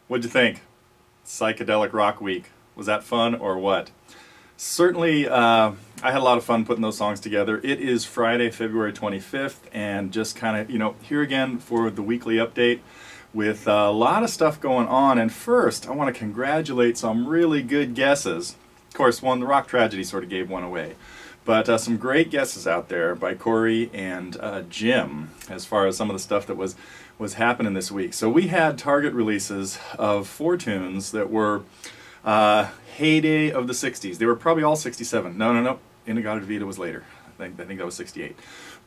What'd you think? Psychedelic Rock Week. Was that fun or what? Certainly, I had a lot of fun putting those songs together. It is Friday, February 25th, and just kind of, here again for the weekly update with a lot of stuff going on. And first, I want to congratulate some really good guesses. Of course, the Rock Tragedy sort of gave one away. But some great guesses out there by Corey and Jim as far as some of the stuff that was happening this week. So we had Target releases of 4 tunes that were heyday of the 60s. They were probably all 67. No. In-A-Gadda-Da-Vida was later. I think that was 68.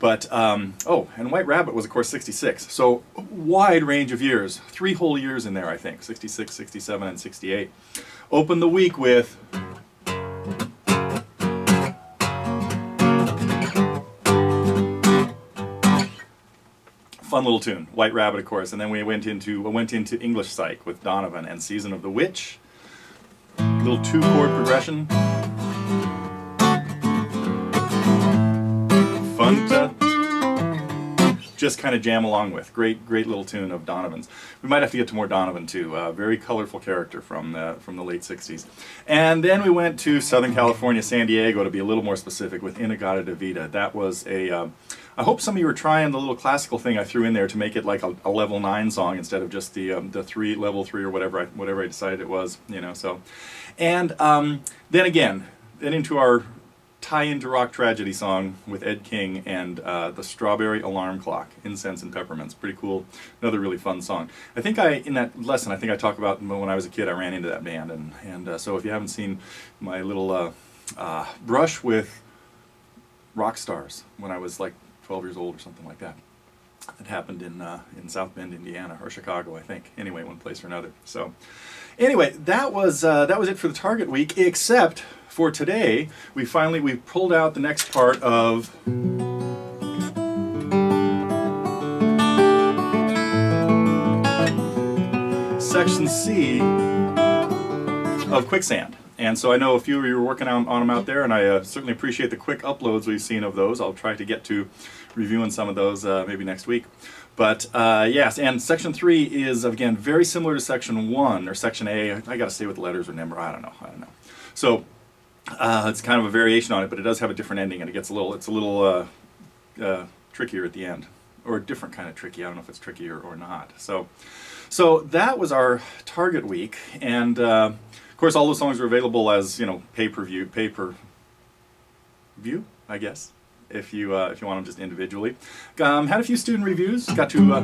But, oh, and White Rabbit was, of course, 66. So, wide range of years. 3 whole years in there, I think. 66, 67, and 68. Opened the week with... fun little tune, White Rabbit, of course, and then we went into English Psych with Donovan and Season of the Witch. Little 2-chord progression. Fun to just kind of jam along with. Great little tune of Donovan's. We might have to get to more Donovan too. Very colorful character from the late 60s. And then we went to Southern California, San Diego, to be a little more specific, with In-A-Gadda-Da-Vida. That was a... I hope some of you were trying the little classical thing I threw in there to make it like a level 9 song instead of just the level 3 or whatever I decided it was, So, and then into our tie-in to Rock Tragedy song with Ed King and the Strawberry Alarm Clock, Incense and Peppermints. Pretty cool. Another really fun song. I think in that lesson, I talked about when I was a kid, I ran into that band, and so if you haven't seen my little brush with rock stars when I was like 12 years old or something like that. It happened in South Bend, Indiana, or Chicago, I think. Anyway, one place or another. So, anyway, that was it for the Target week. Except for today, we pulled out the next part of Section C of Quicksand. And so I know a few of you are working on them out there, and I certainly appreciate the quick uploads we've seen of those. I'll try to get to reviewing some of those maybe next week. But yes, and Section 3 is, again, very similar to Section 1, or Section A. I got to say with the letters or number, I don't know. So it's kind of a variation on it, but it does have a different ending, and it's a little trickier at the end. Or a different kind of tricky. I don't know if it's trickier or not. So that was our Target week, and... of course, all those songs are available as pay-per-view, I guess, if you want them just individually. Had a few student reviews. Got to a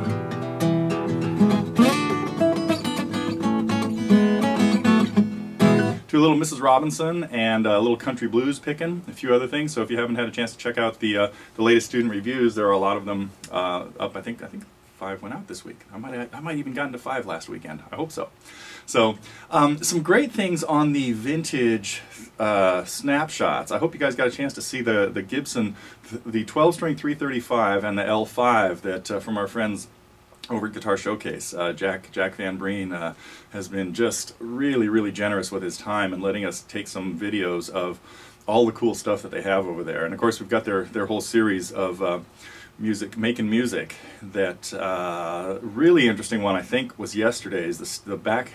little Mrs. Robinson and a little country blues picking, a few other things. So if you haven't had a chance to check out the latest student reviews, there are a lot of them up. I think 5 went out this week. I might even gotten to 5 last weekend. I hope so. So, some great things on the Vintage Snapshots. I hope you guys got a chance to see the Gibson, the 12-string 335 and the L5 that from our friends over at Guitar Showcase. Jack Van Breen has been just really generous with his time and letting us take some videos of all the cool stuff that they have over there. And of course, we've got their whole series of making music. That really interesting one, I think, was yesterday's, the back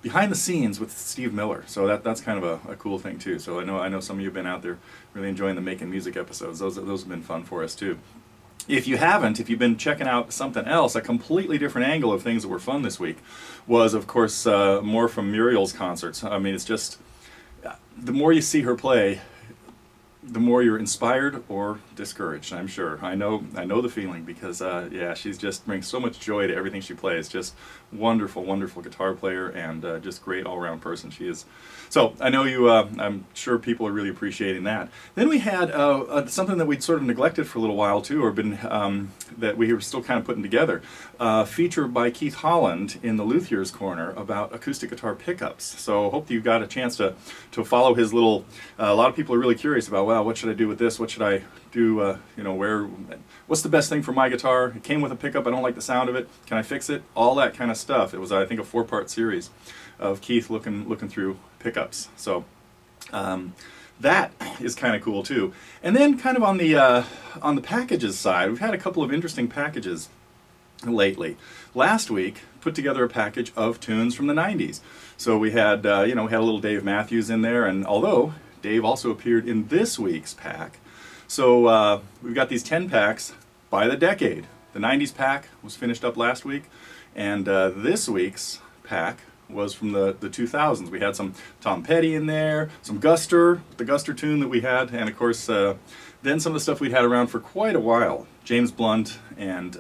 behind the scenes with Steve Miller. So that's kind of a cool thing too. So I know some of you have been out there really enjoying the making music episodes. Those have been fun for us too. If you've been checking out something else, a completely different angle of things that were fun this week was, of course, more from Muriel's concerts. I mean, it's just the more you see her play, the more you're inspired or discouraged, I'm sure. I know the feeling, because yeah, she's just brings so much joy to everything she plays. Just wonderful guitar player, and just great all-around person she is. So I know you, I'm sure people are really appreciating that. Then we had something that we'd sort of neglected for a little while too, or been that we were still kind of putting together. Feature by Keith Holland in the Luthier's Corner about acoustic guitar pickups. So hope you got a chance to follow his little. A lot of people are really curious about, wow, what should I do with this? What should I do? You know, what's the best thing for my guitar? It came with a pickup. I don't like the sound of it. Can I fix it? All that kind of stuff. It was, I think, a 4-part series of Keith looking through pickups. So that is kind of cool too. And then kind of on the packages side, we've had a couple of interesting packages lately. Last week, put together a package of tunes from the 90s. So we had, you know, we had a little Dave Matthews in there, and although Dave also appeared in this week's pack, so we've got these 10 packs by the decade. The 90s pack was finished up last week, and this week's pack was from the 2000s. We had some Tom Petty in there, some Guster, the Guster tune that we had, and of course then some of the stuff we'd had around for quite a while. James Blunt and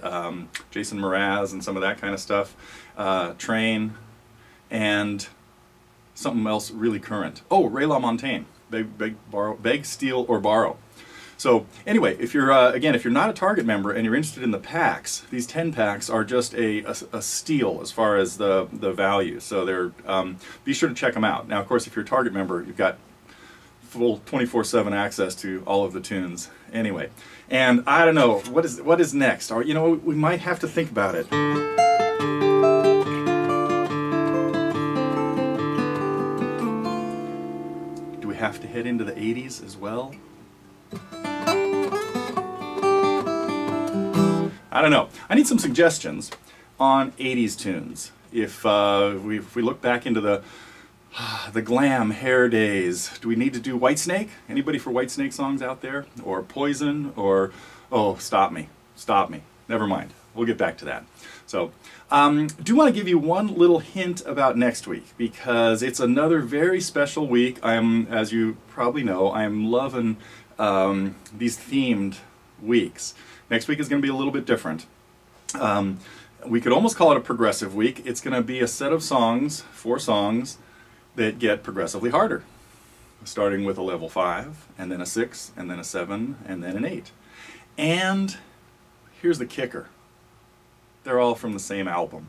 Jason Mraz and some of that kind of stuff. Train, and something else really current. Oh, Ray LaMontagne, Beg, Steal, or Borrow. So anyway, if you're again, if you're not a Target member and you're interested in the packs, these 10 packs are just a steal as far as the value. So they're be sure to check them out. Now, of course, if you're a Target member, you've got full 24/7 access to all of the tunes. Anyway, and I don't know what is next. Or, you know, we might have to think about it. Do we have to head into the 80s as well? I don't know. I need some suggestions on 80s tunes. If we look back into the glam hair days, do we need to do Whitesnake? Anybody for Whitesnake songs out there? Or Poison? Or, oh, Stop Me. Stop Me. Never mind. We'll get back to that. So, do want to give you one little hint about next week, because it's another very special week. As you probably know, I'm loving these themed weeks. Next week is going to be a little bit different. We could almost call it a progressive week. It's going to be a set of songs, 4 songs, that get progressively harder. Starting with a level 5, and then a 6, and then a 7, and then an 8. And here's the kicker. They're all from the same album.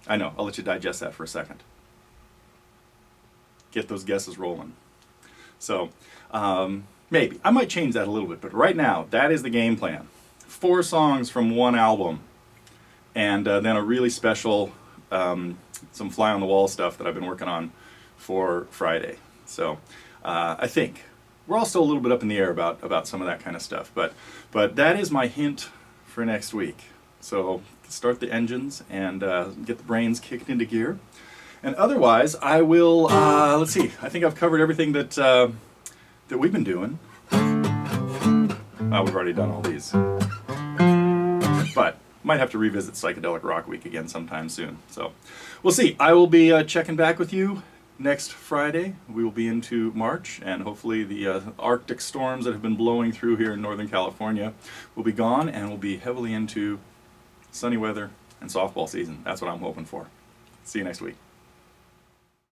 I know, I'll let you digest that for a second. Get those guesses rolling. So, maybe. I might change that a little bit, but right now, that is the game plan. 4 songs from one album, and then a really special, some fly-on-the-wall stuff that I've been working on for Friday. So, I think we're all still a little bit up in the air about some of that kind of stuff, but that is my hint for next week. So, start the engines and get the brains kicked into gear. And otherwise, I will, let's see, I think I've covered everything that we've been doing. We've already done all these. But might have to revisit Psychedelic Rock Week again sometime soon. So we'll see. I will be checking back with you next Friday. We will be into March, and hopefully the Arctic storms that have been blowing through here in Northern California will be gone, and we'll be heavily into sunny weather and softball season. That's what I'm hoping for. See you next week.